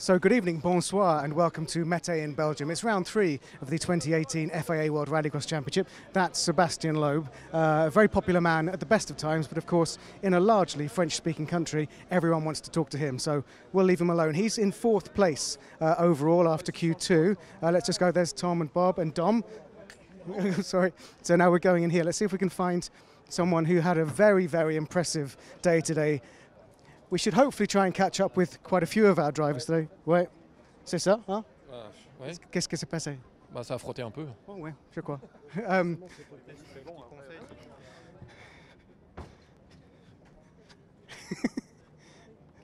So good evening, bonsoir, and welcome to Mete in Belgium. It's round 3 of the 2018 FIA World Rallycross Championship. That's Sebastian Loeb, a very popular man at the best of times, but of course, in a largely French-speaking country, everyone wants to talk to him, so we'll leave him alone. He's in 4th place overall after Q2. Let's just go, there's Tom and Bob and Dom. Sorry. So now we're going in here. Let's see if we can find someone who had a very, very impressive day today. We should hopefully try and catch up with quite a few of our drivers today. Ouais, c'est ça, hein? Ouais. Qu'est-ce qui s'est passé? Bah, ça a frotté un peu. Oh, ouais, je crois.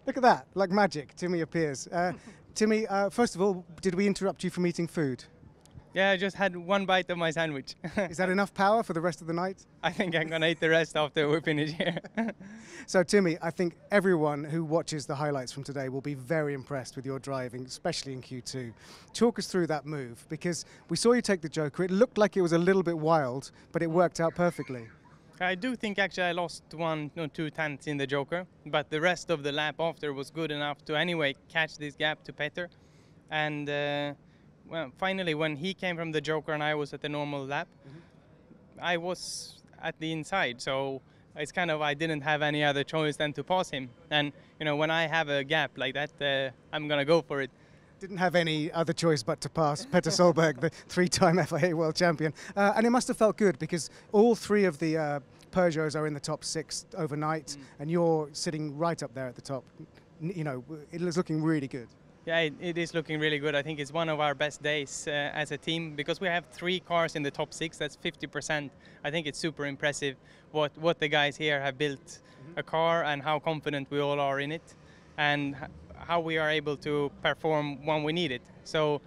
Look at that, like magic, Timmy appears. Timmy, first of all, did we interrupt you from eating food? Yeah, I just had one bite of my sandwich. Is that enough power for the rest of the night? I think I'm going to eat the rest after we finish here. So, Timmy, I think everyone who watches the highlights from today will be very impressed with your driving, especially in Q2. Talk us through that move, because we saw you take the Joker. It looked like it was a little bit wild, but it worked out perfectly. I do think actually I lost 1 or 2 tenths in the Joker, but the rest of the lap after was good enough to anyway catch this gap to Petter. And well, finally, when he came from the Joker and I was at the normal lap, I was at the inside. So it's kind of, I didn't have any other choice than to pass him. And, you know, when I have a gap like that, I'm going to go for it. Didn't have any other choice but to pass Petter Solberg, the 3-time FIA world champion. And it must have felt good because all 3 of the Peugeots are in the top 6 overnight, and you're sitting right up there at the top. You know, it is looking really good. Yeah, it is looking really good. I think it's one of our best days as a team because we have 3 cars in the top 6. That's 50%. I think it's super impressive what the guys here have built a car and how confident we all are in it and how we are able to perform when we need it. So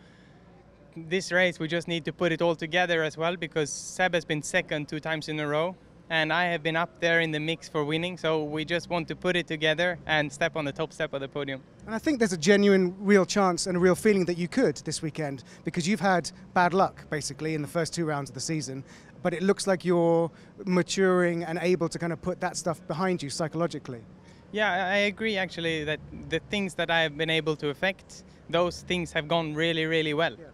this race, we just need to put it all together as well because Seb has been second 2 times in a row. And I have been up there in the mix for winning, so we just want to put it together and step on the top step of the podium. And I think there's a genuine, real chance and a real feeling that you could this weekend, because you've had bad luck, basically, in the first 2 rounds of the season, but it looks like you're maturing and able to kind of put that stuff behind you psychologically. Yeah, I agree, actually, that the things that I have been able to affect, those things have gone really, really well. Yeah.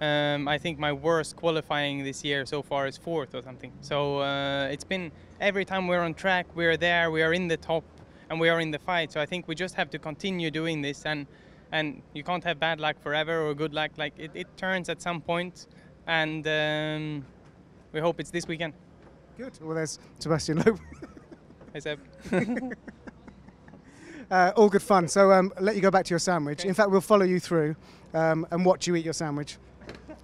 I think my worst qualifying this year so far is 4th or something. So it's been every time we're on track, we're there, we are in the top, and we are in the fight. So I think we just have to continue doing this, and you can't have bad luck forever or good luck. Like it turns at some point, and we hope it's this weekend. Good. Well, there's Sebastian Loeb. Hey, Seb. All good fun. So I'll let you go back to your sandwich. Okay. In fact, we'll follow you through and watch you eat your sandwich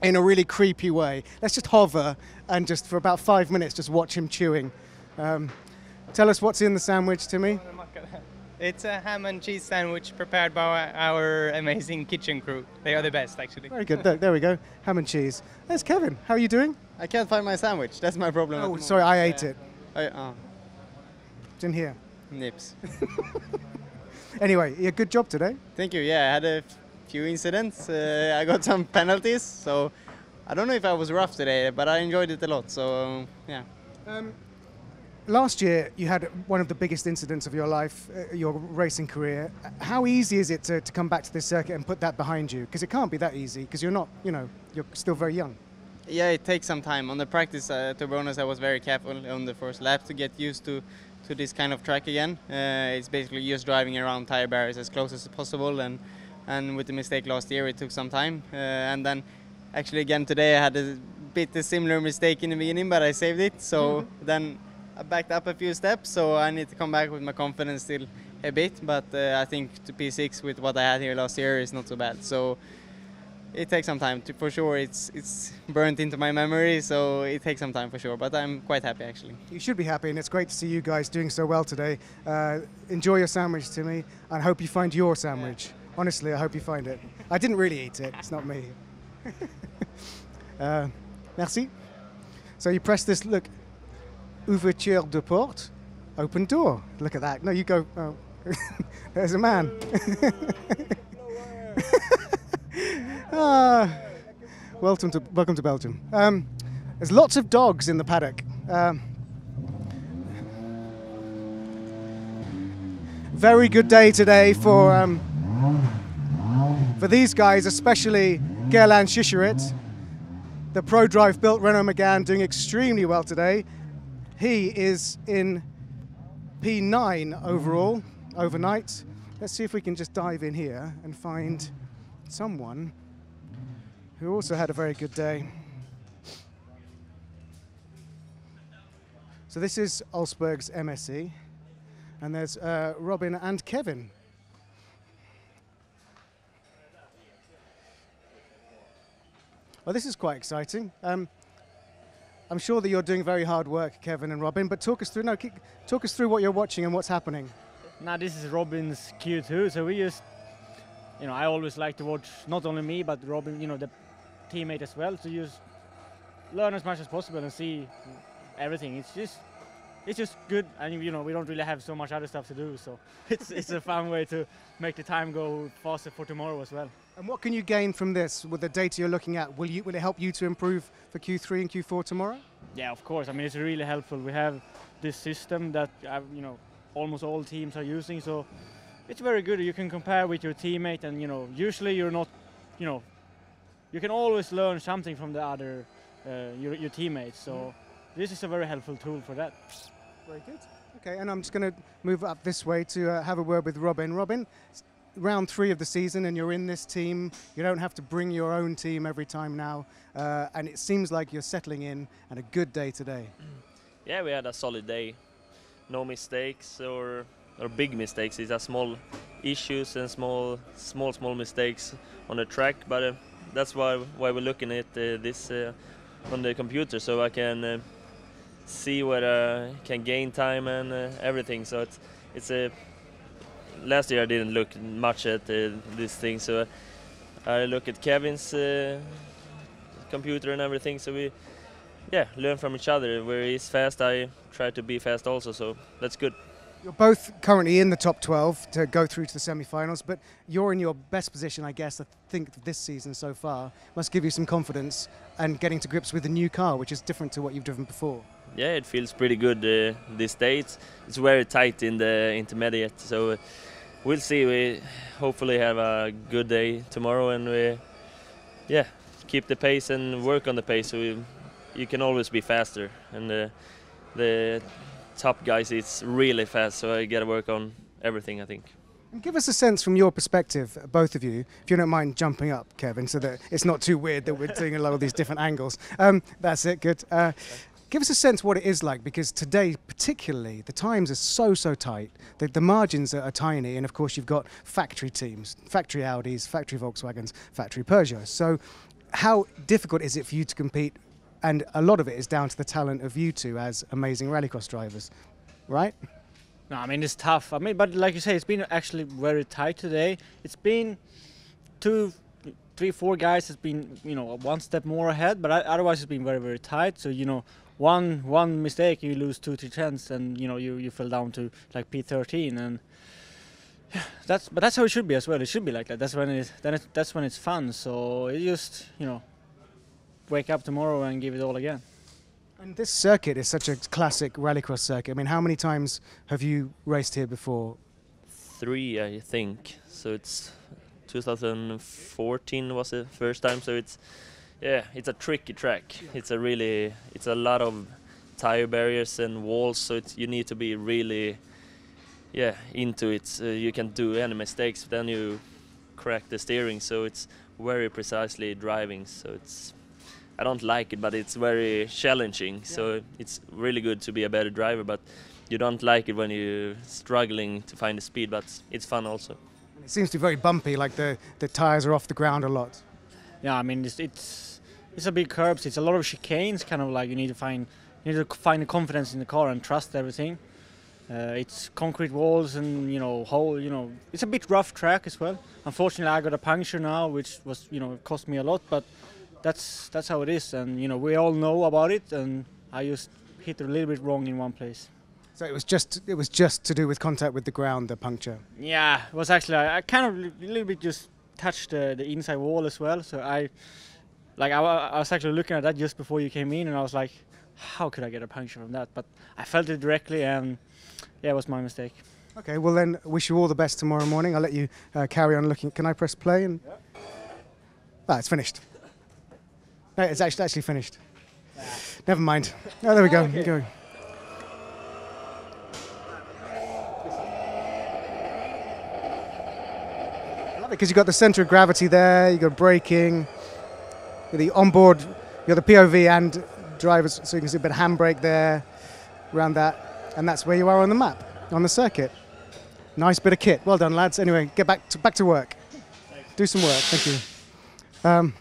in a really creepy way. Let's just hover and just for about 5 minutes just watch him chewing. Tell us what's in the sandwich, Timmy. It's a ham and cheese sandwich prepared by our amazing kitchen crew. They are the best, actually. Very good. There we go. Ham and cheese. There's Kevin. How are you doing? I can't find my sandwich. That's my problem. Oh, sorry, I ate it. It's in here. Nips. Anyway, yeah, good job today. Thank you. Yeah, I had a few incidents. I got some penalties, so I don't know if I was rough today, but I enjoyed it a lot. So yeah. Last year, you had one of the biggest incidents of your life, your racing career. How easy is it to come back to this circuit and put that behind you? Because it can't be that easy, because you're not, you know, you're still very young. Yeah, it takes some time. On the practice, to be honest, I was very careful on the first lap to get used to this kind of track again. It's basically just driving around tire barriers as close as possible, and with the mistake last year, it took some time. And then, actually, again today, I had a similar mistake in the beginning, but I saved it. So then I backed up a few steps, so I need to come back with my confidence still a bit. But I think to P6 with what I had here last year is not so bad. So it takes some time. For sure, it's burnt into my memory, so it takes some time for sure. But I'm quite happy, actually. You should be happy, and it's great to see you guys doing so well today. Enjoy your sandwich, Timmy, and hope you find your sandwich. Yeah. Honestly, I hope you find it. I didn't really eat it. It's not me. Merci. So you press this, look, ouverture de porte, open door. Look at that. No, you go, oh. There's a man. Welcome to Belgium. There's lots of dogs in the paddock. Very good day today for For these guys, especially Gerland Schischerit, the Pro Drive built Renault Megane, doing extremely well today. He is in P9 overall, overnight. Let's see if we can just dive in here and find someone who also had a very good day. So this is Solberg's MSE, and there's Robin and Kevin. Well, this is quite exciting. I'm sure that you're doing very hard work, Kevin and Robin, but talk us through what you're watching and what's happening. Now this is Robin's Q2, so we just, I always like to watch not only me but Robin, the teammate as well, to just learn as much as possible and see everything. It's just good, and we don't really have so much other stuff to do, so it's a fun way to make the time go faster for tomorrow as well. And what can you gain from this with the data you're looking at? Will it help you to improve for Q3 and Q4 tomorrow? Yeah, of course. I mean, it's really helpful. We have this system that almost all teams are using, so it's very good. You can compare with your teammate, and usually you're not, you can always learn something from the other your teammates. So this is a very helpful tool for that. Very good. Okay, and I'm just going to move up this way to have a word with Robin. Robin, round 3 of the season, and you're in this team. You don't have to bring your own team every time now, and it seems like you're settling in, and a good day today. Yeah, we had a solid day. No mistakes or big mistakes. It's a small issues and small mistakes on the track, but that's why we're looking at this on the computer, so I can see where I can gain time and everything. So it's a last year I didn't look much at this thing, so I look at Kevin's computer and everything, so we learn from each other. Where he's fast, I try to be fast also, so that's good. You're both currently in the top 12 to go through to the semi-finals, but you're in your best position, I guess, I think, this season so far. Must give you some confidence and getting to grips with the new car, which is different to what you've driven before. Yeah, it feels pretty good this day. It's very tight in the intermediate, so we'll see. We hopefully have a good day tomorrow, and we keep the pace and work on the pace, so you can always be faster. And the top guys, it's really fast, so I got to work on everything, I think. And give us a sense from your perspective, both of you, if you don't mind jumping up, Kevin, so that it's not too weird that we're doing a lot of these different angles. That's it, good. Give us a sense what it is like, because today particularly the times are so tight, the margins are tiny, and of course you've got factory teams, factory Audis, factory Volkswagens, factory Peugeots. So how difficult is it for you to compete? And a lot of it is down to the talent of you two as amazing rallycross drivers, right? No, I mean, it's tough. I mean, but like you say, it's been actually very tight today. It's been 2, 3, 4 guys has been, one step more ahead, but otherwise it's been very tight. So, one mistake, you lose 2, 3 tenths, and you fell down to like P13, and yeah, that's how it should be as well. It should be like that. That's when it's fun. So you just wake up tomorrow and give it all again. And this circuit is such a classic rallycross circuit. I mean, how many times have you raced here before? 3, I think. So it's 2014 was the first time. So it's a tricky track. It's a lot of tire barriers and walls. So you need to be really into it. You can't do any mistakes. Then you crack the steering. So it's very precisely driving. So I don't like it, but it's very challenging. So it's really good to be a better driver, but you don't like it when you're struggling to find the speed, but it's fun also. And it seems to be very bumpy, like the tires are off the ground a lot. Yeah, I mean, it's a big curbs. It's a lot of chicanes, kind of like you need to find the confidence in the car and trust everything. It's concrete walls and it's a bit rough track as well. Unfortunately, I got a puncture now, which was cost me a lot, but that's how it is, and we all know about it, and I just hit a little bit wrong in one place. So it was just to do with contact with the ground, the puncture. Yeah, it was actually I kind of a little bit just touched the inside wall as well. So I was actually looking at that just before you came in, and I was like, how could I get a puncture from that? But I felt it directly, and yeah, it was my mistake. Okay, well then, wish you all the best tomorrow morning. I'll let you carry on looking. Can I press play? And ah, it's finished. No, it's actually finished. Never mind. Oh, there we go. Okay. Go. Because you've got the centre of gravity there, you've got braking, the onboard, you've got the POV and drivers, so you can see a bit of handbrake there, around that, and that's where you are on the map, on the circuit. Nice bit of kit. Well done, lads. Anyway, get back to work. Thanks. Do some work. Thank you.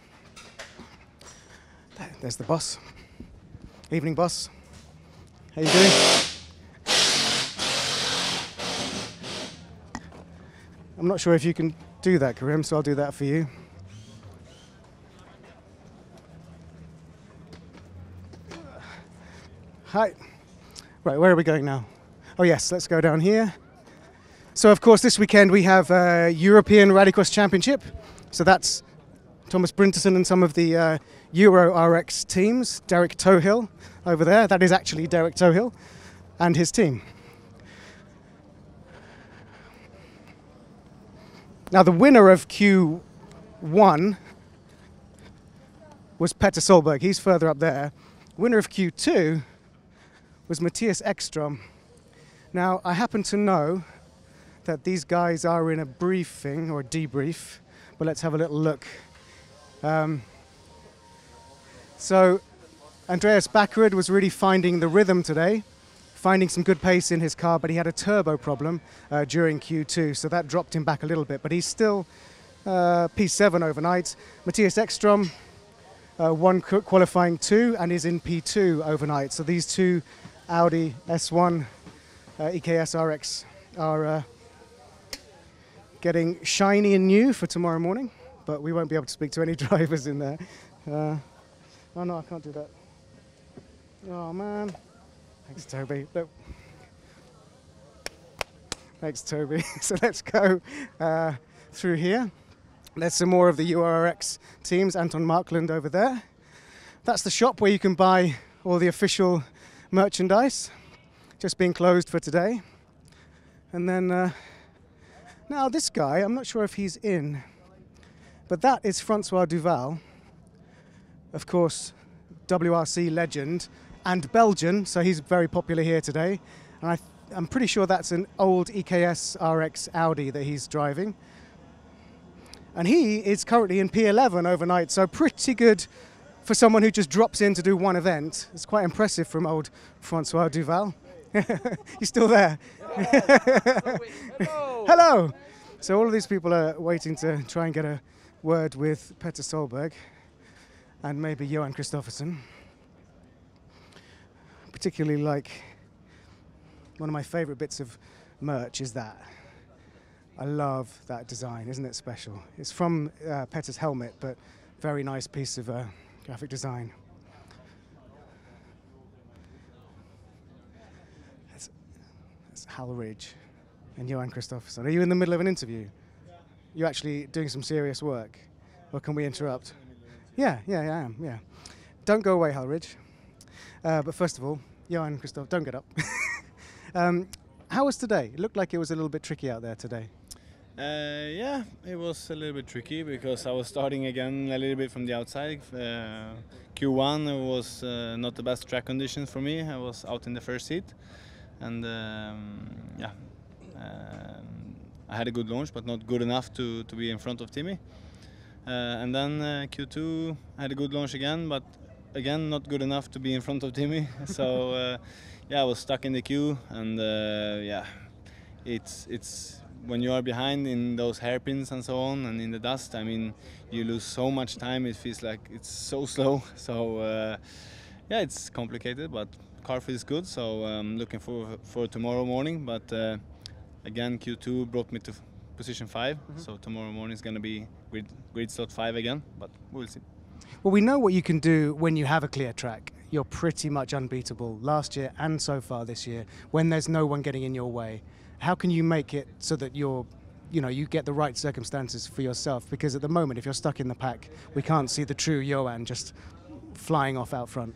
There's the boss. Evening, boss. How you doing? I'm not sure if you can do that, Karim, so I'll do that for you. Hi. Right, where are we going now? Oh yes, let's go down here. So of course this weekend we have a European Rallycross Championship. So that's Thomas Brinterson and some of the Euro RX teams. Derek Tohill over there, that is actually Derek Tohill and his team. Now the winner of Q1 was Petter Solberg, he's further up there. Winner of Q2 was Matthias Ekstrom. Now I happen to know that these guys are in a briefing or a debrief, but let's have a little look. So Andreas Backerud was really finding the rhythm today, finding some good pace in his car, but he had a turbo problem during Q2, so that dropped him back a little bit, but he's still P7 overnight. Matthias Ekstrom won qualifying 2 and is in P2 overnight, so these two Audi S1 EKS RX are getting shiny and new for tomorrow morning, but we won't be able to speak to any drivers in there. Oh no, I can't do that. Oh man. Thanks, Toby. Look. Thanks, Toby. So let's go through here. There's some more of the URX teams. Anton Markland over there. That's the shop where you can buy all the official merchandise. Just being closed for today. And then now this guy, I'm not sure if he's in, but that is Francois Duval. Of course, WRC legend and Belgian, so he's very popular here today. And I'm pretty sure that's an old EKS RX Audi that he's driving. And he is currently in P11 overnight, so pretty good for someone who just drops in to do one event. It's quite impressive from old Francois Duval. He's still there. Hello. Hello. So all of these people are waiting to try and get a word with Petter Solberg and maybe Johan Kristofferson. Particularly like one of my favorite bits of merch is that. I love that design, isn't it special? It's from Petter's helmet, but very nice piece of graphic design. That's Hal Ridge and Johan Kristofferson. Are you in the middle of an interview? You actually doing some serious work? Or can we interrupt? Yeah, I am, yeah. Don't go away, Hal Ridge. But first of all, Johan Kristofferson, don't get up. How was today? It looked like it was a little bit tricky out there today. Yeah, it was a little bit tricky because I was starting again a little bit from the outside. Q1 was not the best track conditions for me. I was out in the first seat, and I had a good launch, but not good enough to be in front of Timmy. And then Q2 I had a good launch again, but again not good enough to be in front of Timmy. So yeah, I was stuck in the queue, and yeah, it's when you are behind in those hairpins and so on, and in the dust, I mean, you lose so much time. It feels like it's so slow. So yeah, it's complicated, but car feels good. So I'm looking for tomorrow morning. But again, Q2 brought me to position 5. So tomorrow morning is going to be grid slot 5 again, but we'll see. Well, we know what you can do when you have a clear track. You're pretty much unbeatable last year and so far this year when there's no one getting in your way. How can you make it so that you get the right circumstances for yourself? Because at the moment, if you're stuck in the pack, we can't see the true Johan just flying off out front.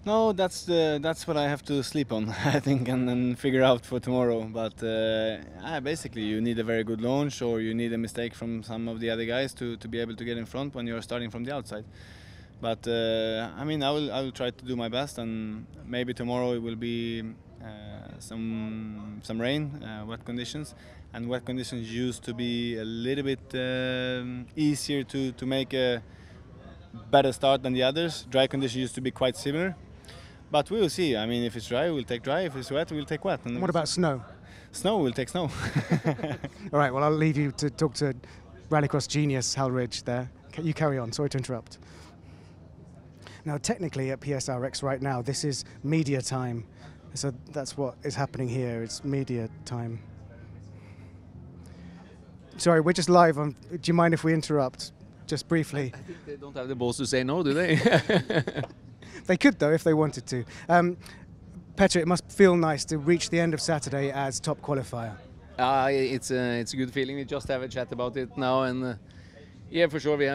No, that's what I have to sleep on, I think, and then figure out for tomorrow. But basically, you need a very good launch, or you need a mistake from some of the other guys to be able to get in front when you're starting from the outside. But I mean, I will try to do my best, and maybe tomorrow it will be some rain, wet conditions, and wet conditions used to be a little bit easier to make a better start than the others. Dry conditions used to be quite similar. But we will see. I mean, if it's dry, we'll take dry. If it's wet, we'll take wet. And what about snow? Snow, we'll take snow. All right, well, I'll leave you to talk to Rallycross genius Hal Ridge there. You carry on. Sorry to interrupt. Now, technically at PSRX right now, this is media time. So that's what is happening here. It's media time. Sorry, we're just live on. Do you mind if we interrupt just briefly? I think they don't have the balls to say no, do they? They could, though, if they wanted to. Petter, it must feel nice to reach the end of Saturday as top qualifier. It's a good feeling. We just have a chat about it now, and yeah, for sure we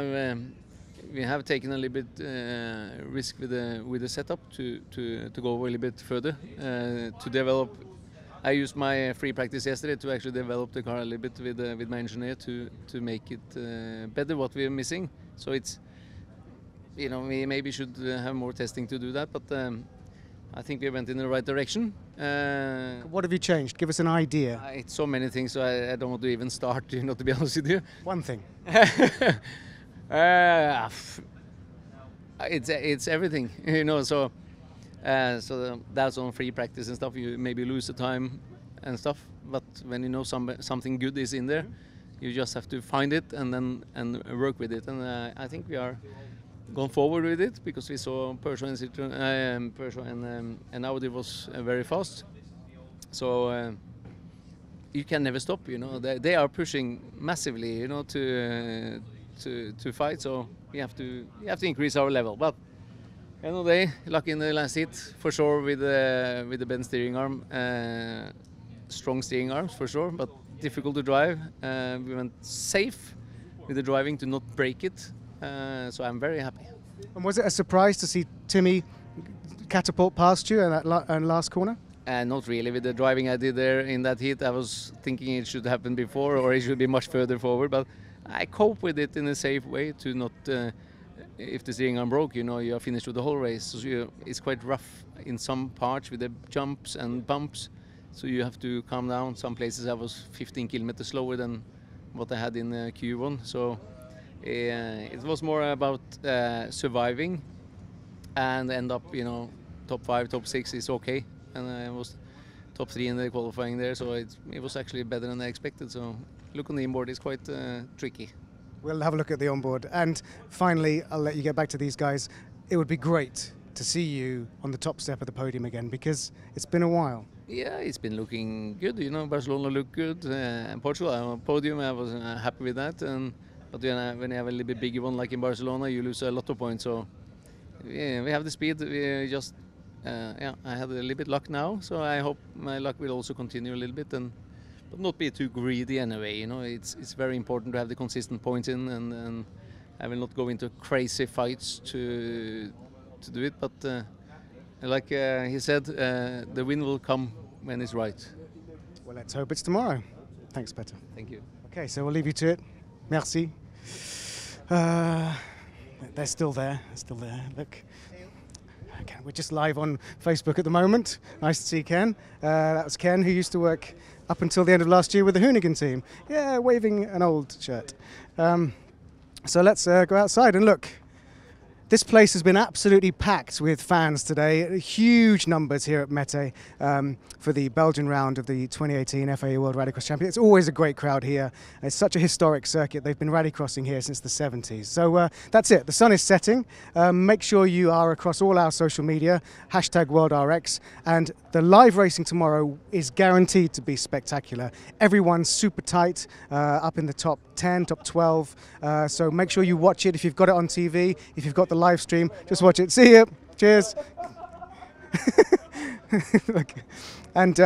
have taken a little bit risk with the setup to go a little bit further to develop. I used my free practice yesterday to actually develop the car a little bit with my engineer to make it better what we are missing. So it's, you know, we maybe should have more testing to do that, but I think we went in the right direction. What have you changed? Give us an idea. It's so many things, so I don't want to even start, you know, to be honest with you. One thing. It's everything, you know. So that's on free practice and stuff. You maybe lose the time and stuff, but when you know something good is in there, you just have to find it and work with it. And I think we are gone forward with it because we saw Peugeot and Audi was very fast. So you can never stop. You know, they are pushing massively. You know, to fight. So we have to increase our level. But end of the day, lucky in the last hit for sure with the bent steering arm, strong steering arms for sure, but difficult to drive. We went safe with the driving to not break it. So I'm very happy. And was it a surprise to see Timmy catapult past you in that last corner? Not really. With the driving I did there in that heat, I was thinking it should happen before or it should be much further forward. But I cope with it in a safe way to not, if the steering arm broke, you know, you are finished with the whole race. So it's quite rough in some parts with the jumps and bumps. So you have to calm down. Some places I was 15 kilometers slower than what I had in Q1. So it was more about surviving and end up, you know, top 5, top 6 is okay. And I was top 3 in the qualifying there, so it was actually better than I expected. So look on the inboard is quite tricky. We'll have a look at the onboard. And finally, I'll let you get back to these guys. It would be great to see you on the top step of the podium again because it's been a while. Yeah, it's been looking good. You know, Barcelona looked good. Portugal, I'm on podium. I was happy with that. But when you have a little bit bigger one like in Barcelona, you lose a lot of points. So yeah, we have the speed. We just I had a little bit luck now, so I hope my luck will also continue a little bit, but not be too greedy anyway. You know, it's very important to have the consistent points in, and I will not go into crazy fights to do it. But like he said, the win will come when it's right. Well, let's hope it's tomorrow. Thanks, Petter. Thank you. Okay, so we'll leave you to it. Merci. They're still there. They're still there. Look. Okay, we're just live on Facebook at the moment. Nice to see Ken. That was Ken, who used to work up until the end of last year with the Hoonigan team. Yeah, waving an old shirt. So let's go outside and look. This place has been absolutely packed with fans today. Huge numbers here at Mette for the Belgian round of the 2018 FIA World Rallycross Championship. It's always a great crowd here. It's such a historic circuit. They've been rallycrossing here since the 70s. So that's it. The sun is setting. Make sure you are across all our social media, #WorldRX. And the live racing tomorrow is guaranteed to be spectacular. Everyone's super tight, up in the top 10, top 12. So make sure you watch it if you've got it on TV. If you've got the live stream, just watch it. See you. Cheers. And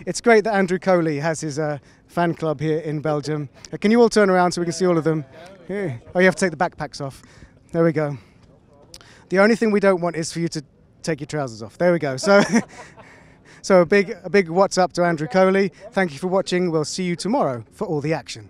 it's great that Andrew Coley has his fan club here in Belgium. Can you all turn around so we can see all of them? Here. Oh, you have to take the backpacks off. There we go. The only thing we don't want is for you to take your trousers off. There we go. So, so a big what's up to Andrew Coley. Thank you for watching. We'll see you tomorrow for all the action.